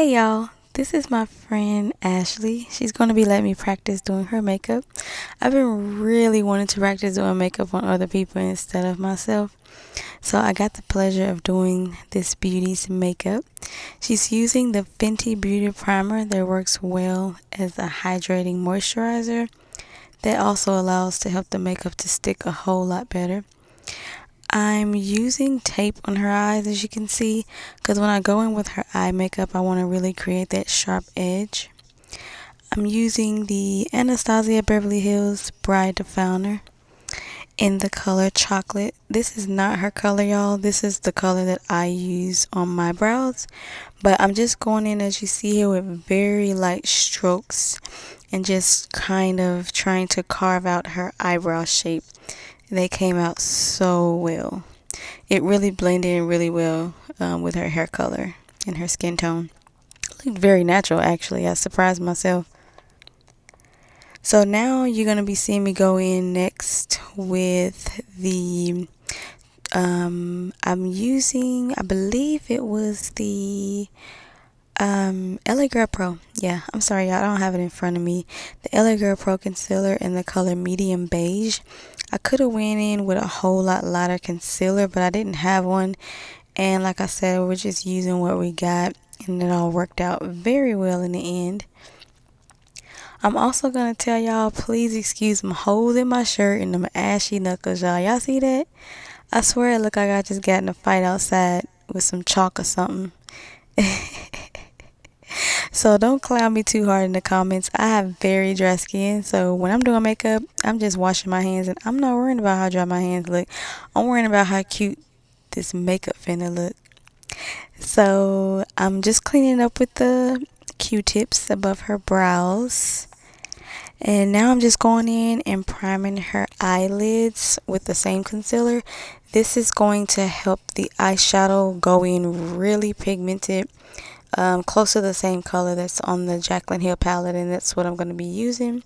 Hey y'all, this is my friend Ashley. She's going to be letting me practice doing her makeup. I've been really wanting to practice doing makeup on other people instead of myself. So I got the pleasure of doing this beauty's makeup. She's using the Fenty Beauty primer that works well as a hydrating moisturizer that also allows to help the makeup to stick a whole lot better. I'm using tape on her eyes, as you can see, because when I go in with her eye makeup, I want to really create that sharp edge. I'm using the Anastasia Beverly Hills Brow Definer in the color chocolate. This is not her color, y'all. This is the color that I use on my brows. But I'm just going in, as you see here, with very light strokes and just kind of trying to carve out her eyebrow shape. They came out so well. It really blended in really well with her hair color and her skin tone. Looked very natural, actually. I surprised myself. So now you're going to be seeing me go in next with the, I'm using, I believe it was the LA Girl Pro. Yeah, I'm sorry, y'all, I don't have it in front of me. The LA Girl Pro concealer in the color medium beige. I could have went in with a whole lot lighter concealer, but I didn't have one. And like I said, we're just using what we got, and it all worked out very well in the end. I'm also going to tell y'all, please excuse my holes in my shirt and them ashy knuckles, y'all. Y'all see that? I swear it looked like I just got in a fight outside with some chalk or something. So don't clown me too hard in the comments. I have very dry skin, so when I'm doing makeup, I'm just washing my hands, and I'm not worrying about how dry my hands look. I'm worrying about how cute this makeup finna look. So I'm just cleaning up with the Q-tips above her brows. And now I'm just going in and priming her eyelids with the same concealer. This is going to help the eyeshadow go in really pigmented, close to the same color that's on the Jaclyn Hill palette, and that's what I'm going to be using.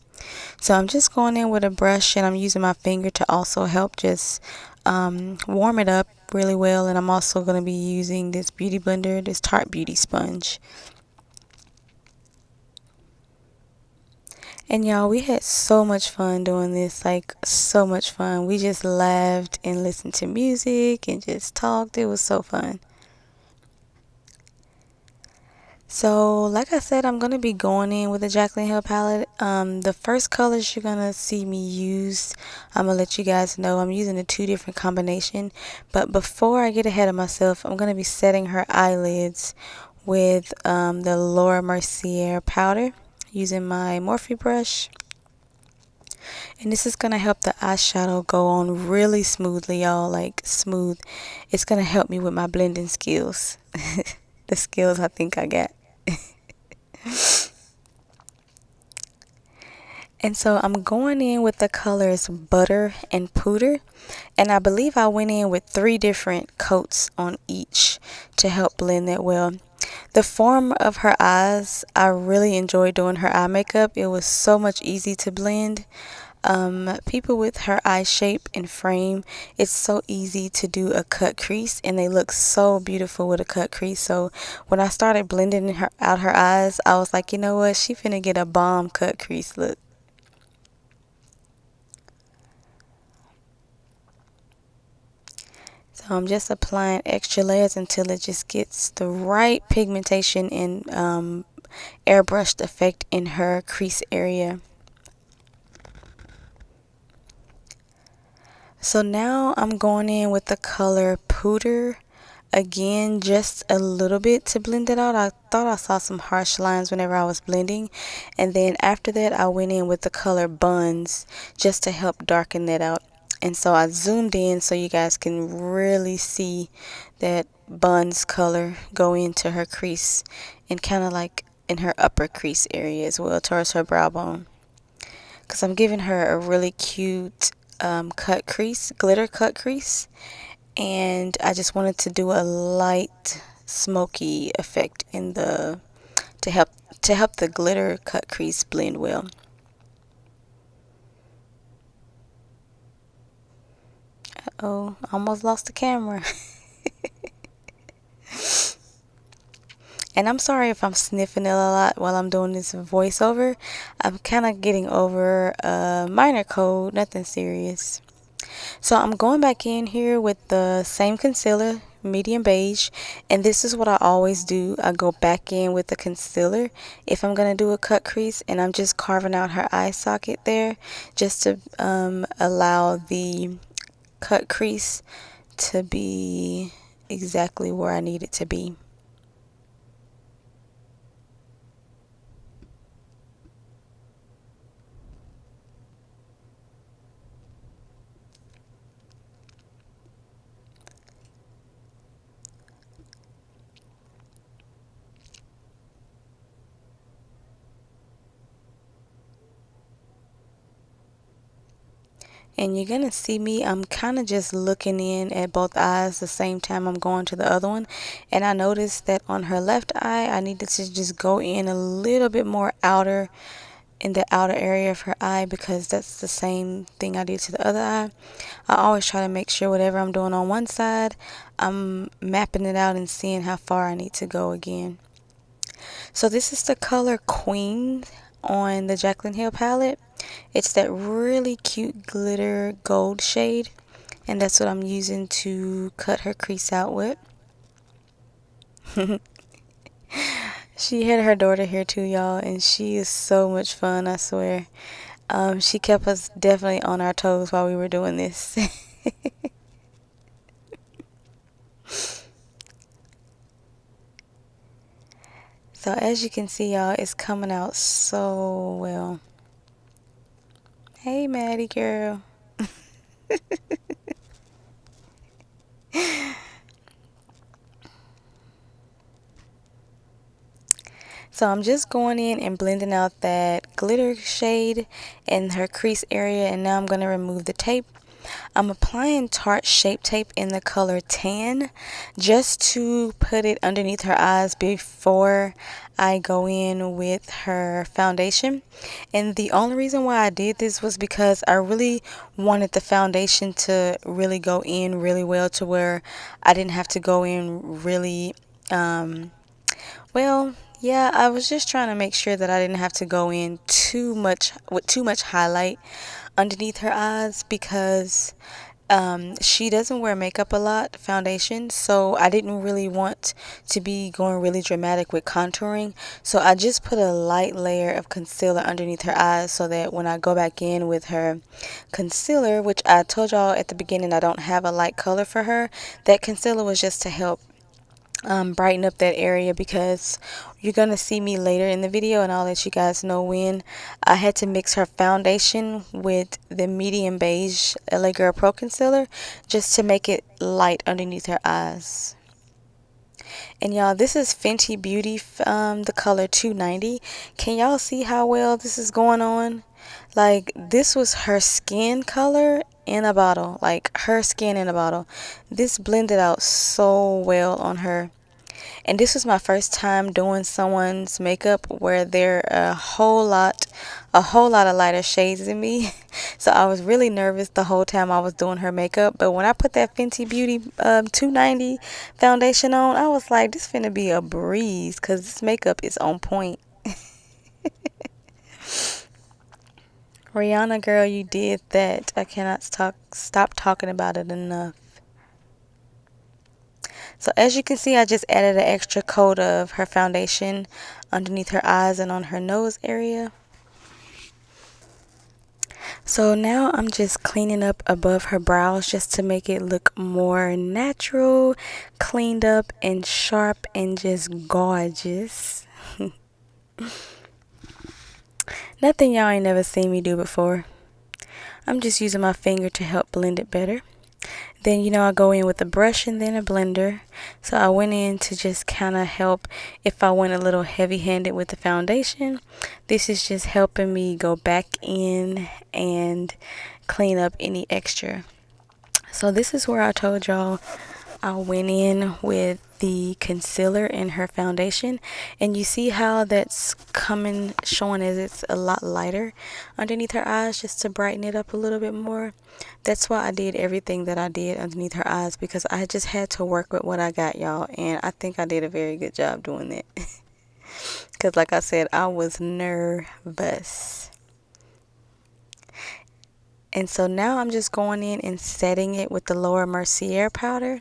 So I'm just going in with a brush, and I'm using my finger to also help just warm it up really well. And I'm also going to be using this beauty blender, this Tarte beauty sponge. And y'all, we had so much fun doing this, like so much fun. We just laughed and listened to music and just talked. It was so fun. So like I said, I'm going to be going in with the Jaclyn Hill palette. The first colors you're going to see me use, I'm going to let you guys know I'm using a 2 different combination. But before I get ahead of myself, I'm going to be setting her eyelids with the Laura Mercier powder using my Morphe brush. And this is going to help the eyeshadow go on really smoothly, y'all, like smooth. It's going to help me with my blending skills. The skills I think I got. And so I'm going in with the colors Butter and Pooter. And I believe I went in with 3 different coats on each to help blend that well. The form of her eyes, I really enjoyed doing her eye makeup. It was so much easy to blend. People with her eye shape and frame, it's so easy to do a cut crease, and they look so beautiful with a cut crease. So when I started blending out her eyes, I was like, you know what, she finna get a bomb cut crease look. So I'm just applying extra layers until it just gets the right pigmentation and airbrushed effect in her crease area. So now I'm going in with the color Pooter. Again, just a little bit to blend it out. I thought I saw some harsh lines whenever I was blending. And then after that, I went in with the color Buns just to help darken that out. And so I zoomed in so you guys can really see that Buns color go into her crease and kind of like in her upper crease area as well, towards her brow bone. Because I'm giving her a really cute cut crease, glitter cut crease. And I just wanted to do a light smoky effect in the to help the glitter cut crease blend well. Uh-oh, almost lost the camera. And I'm sorry if I'm sniffing it a lot while I'm doing this voiceover. I'm kind of getting over a minor cold, nothing serious. So I'm going back in here with the same concealer, medium beige, and this is what I always do. I go back in with the concealer if I'm going to do a cut crease, and I'm just carving out her eye socket there just to allow the cut crease to be exactly where I need it to be. And you're gonna see me, I'm kind of just looking in at both eyes the same time I'm going to the other one. And I noticed that on her left eye, I needed to just go in a little bit more outer, in the outer area of her eye, because that's the same thing I did to the other eye. I always try to make sure whatever I'm doing on one side, I'm mapping it out and seeing how far I need to go again. So this is the color Queen on the Jaclyn Hill palette. It's that really cute glitter gold shade, and that's what I'm using to cut her crease out with. She had her daughter here too, y'all, and she is so much fun, I swear. She kept us definitely on our toes while we were doing this. So as you can see, y'all, it's coming out so well. Hey, Maddie girl. So I'm just going in and blending out that glitter shade in her crease area, and now I'm going to remove the tape. I'm applying Tarte Shape Tape in the color Tan just to put it underneath her eyes before I go in with her foundation. And the only reason why I did this was because I really wanted the foundation to really go in really well, to where I didn't have to go in really well, yeah, I was just trying to make sure that I didn't have to go in too much with too much highlight underneath her eyes, because she doesn't wear makeup a lot, foundation, so I didn't really want to be going really dramatic with contouring. So I just put a light layer of concealer underneath her eyes, so that when I go back in with her concealer, which I told y'all at the beginning I don't have a light color for her, that concealer was just to help brighten up that area, because you're gonna see me later in the video and I'll let you guys know when I had to mix her foundation with the medium beige LA Girl Pro concealer just to make it light underneath her eyes. And y'all, this is Fenty Beauty, the color 290. Can y'all see how well this is going on? Like, this was her skin color in a bottle, like her skin in a bottle. This blended out so well on her. And this was my first time doing someone's makeup where they're a whole lot of lighter shades than me. So I was really nervous the whole time I was doing her makeup. But when I put that Fenty Beauty 290 foundation on, I was like, this finna be a breeze, because this makeup is on point. Rihanna girl, you did that. I cannot stop talking about it enough. So as you can see, I just added an extra coat of her foundation underneath her eyes and on her nose area. So now I'm just cleaning up above her brows just to make it look more natural, cleaned up and sharp and just gorgeous. Nothing y'all ain't never seen me do before. I'm just using my finger to help blend it better. Then, you know, I go in with a brush and then a blender. So I went in to just kind of help if I went a little heavy-handed with the foundation. This is just helping me go back in and clean up any extra. So this is where I told y'all I went in with the concealer in her foundation, and you see how that's coming, showing as it's a lot lighter underneath her eyes, just to brighten it up a little bit more. That's why I did everything that I did underneath her eyes, because I just had to work with what I got, y'all, and I think I did a very good job doing that. Because like I said, I was nervous. And so now I'm just going in and setting it with the Laura Mercier powder.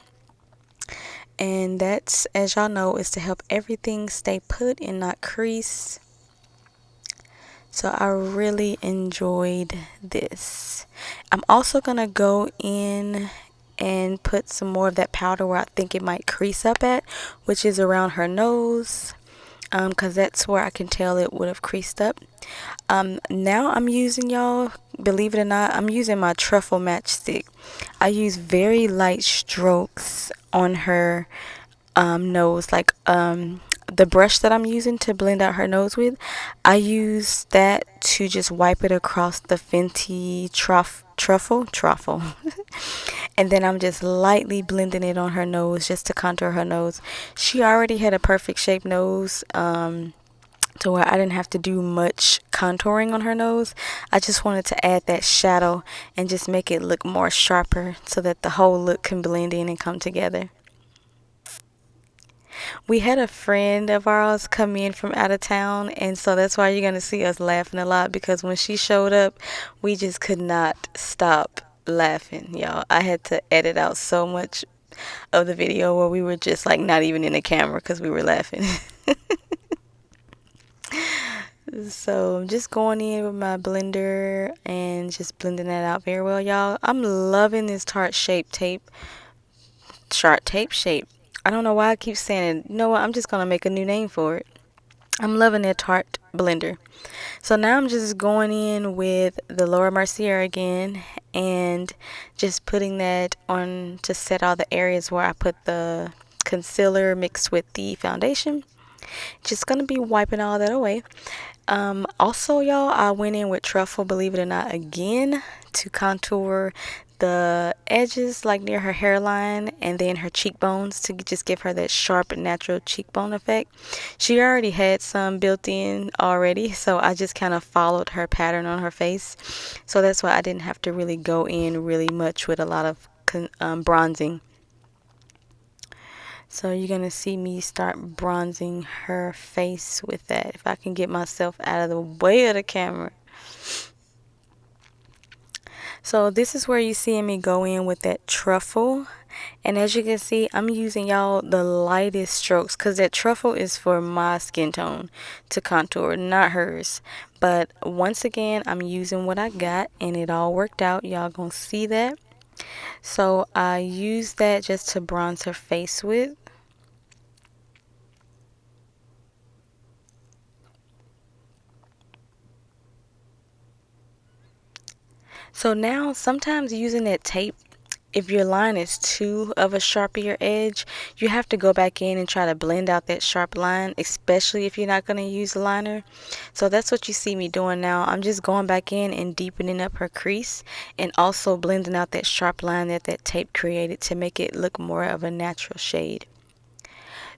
And that's, as y'all know, is to help everything stay put and not crease. So I really enjoyed this. I'm also going to go in and put some more of that powder where I think it might crease up at, which is around her nose. Because that's where I can tell it would have creased up. Now I'm using, y'all, believe it or not, I'm using my Truffle matchstick. I use very light strokes on her nose, like the brush that I'm using to blend out her nose with, I use that to just wipe it across the Fenty Truffle and then I'm just lightly blending it on her nose just to contour her nose. She already had a perfect shaped nose, to where I didn't have to do much contouring on her nose. I just wanted to add that shadow and just make it look more sharper so that the whole look can blend in and come together. We had a friend of ours come in from out of town, and so that's why you're going to see us laughing a lot, because when she showed up, we just could not stop laughing, y'all. I had to edit out so much of the video where we were just like not even in the camera because we were laughing. So I'm just going in with my blender and just blending that out very well, y'all. I'm loving this Tarte Sharp Tape shape. I don't know why I keep saying it. You know what? I'm just going to make a new name for it. I'm loving that Tarte blender. So now I'm just going in with the Laura Mercier again and just putting that on to set all the areas where I put the concealer mixed with the foundation. Just going to be wiping all that away. Also, y'all, I went in with Truffle, believe it or not, again to contour the edges like near her hairline and then her cheekbones to just give her that sharp natural cheekbone effect. She already had some built in already, so I just kind of followed her pattern on her face. So that's why I didn't have to really go in really much with a lot of bronzing. So you're going to see me start bronzing her face with that, if I can get myself out of the way of the camera. So this is where you see me go in with that Truffle. And as you can see, I'm using, y'all, the lightest strokes because that Truffle is for my skin tone to contour, not hers. But once again, I'm using what I got and it all worked out. Y'all gonna see that. So I used that just to bronze her face with. So now sometimes using that tape, if your line is too of a sharper edge, you have to go back in and try to blend out that sharp line, especially if you're not going to use a liner. So that's what you see me doing now. I'm just going back in and deepening up her crease and also blending out that sharp line that that tape created to make it look more of a natural shade.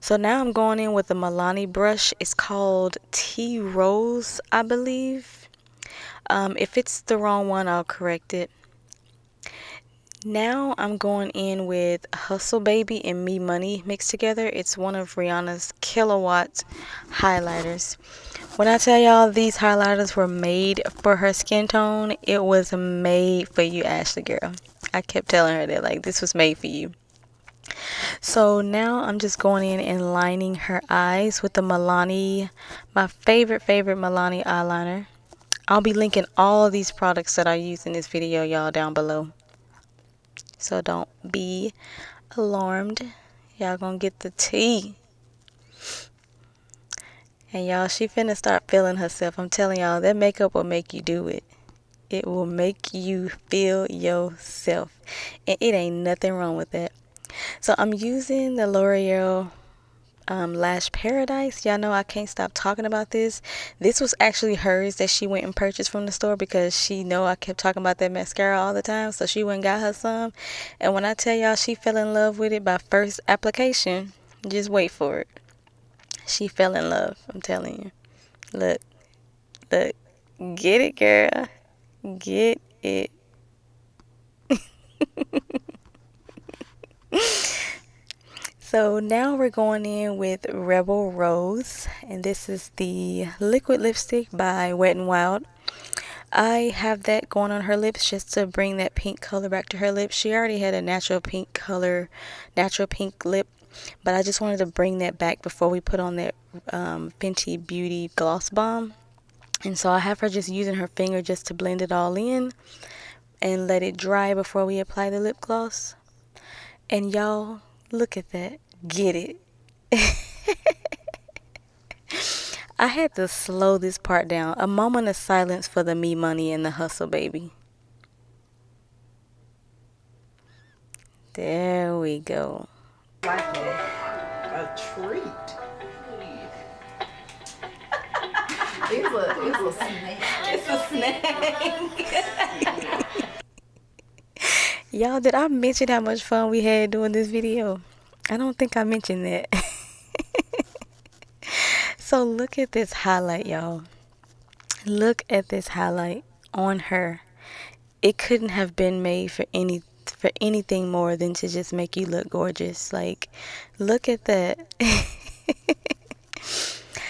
So now I'm going in with the Milani brush. It's called Tea Rose, I believe. If it's the wrong one, I'll correct it. Now I'm going in with Hustle Baby and Me Money mixed together. It's one of Rihanna's Killawatt highlighters. When I tell y'all these highlighters were made for her skin tone, it was made for you, Ashley girl. I kept telling her that, like, this was made for you. So now I'm just going in and lining her eyes with the Milani, my favorite Milani eyeliner. I'll be linking all of these products that I use in this video, y'all, down below. So don't be alarmed. Y'all gonna get the tea. And y'all, she finna start feeling herself. I'm telling y'all, that makeup will make you do it. It will make you feel yourself. And it ain't nothing wrong with that. So I'm using the L'Oreal Lash Paradise. Y'all know I can't stop talking about this. This was actually hers that she went and purchased from the store because she know I kept talking about that mascara all the time. So she went and got her some. And when I tell y'all she fell in love with it by first application, just wait for it. She fell in love. I'm telling you. Look. Look. Get it, girl. Get it. So now we're going in with Rebel Rose, and this is the liquid lipstick by Wet n Wild. I have that going on her lips just to bring that pink color back to her lips. She already had a natural pink color, natural pink lip, but I just wanted to bring that back before we put on that Fenty Beauty Gloss Bomb. And so I have her just using her finger just to blend it all in and let it dry before we apply the lip gloss. And y'all, look at that. Get it. I had to slow this part down. A moment of silence for the me money and the hustle, baby. There we go. Like a treat. It's a snack. It's a snack. Y'all, did I mention how much fun we had doing this video? I don't think I mentioned that. So look at this highlight, y'all. Look at this highlight on her. It couldn't have been made for anything more than to just make you look gorgeous. Like, look at that.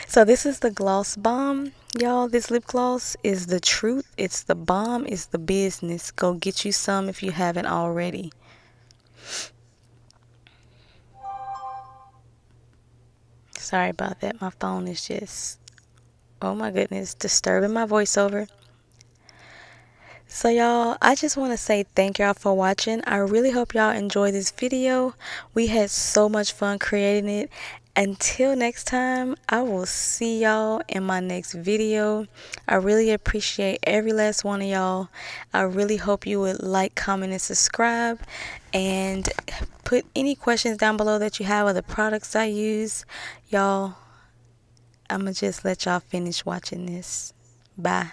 So this is the Gloss Bomb, y'all. This lip gloss is the truth. It's the bomb. It's the business. Go get you some if you haven't already. Sorry about that. My phone is just, oh my goodness, disturbing my voiceover. So y'all, I just want to say thank y'all for watching. I really hope y'all enjoy this video. We had so much fun creating it. Until next time, I will see y'all in my next video. I really appreciate every last one of y'all. I really hope you would like, comment, and subscribe. And put any questions down below that you have of the products I use. Y'all, I'm going to just let y'all finish watching this. Bye.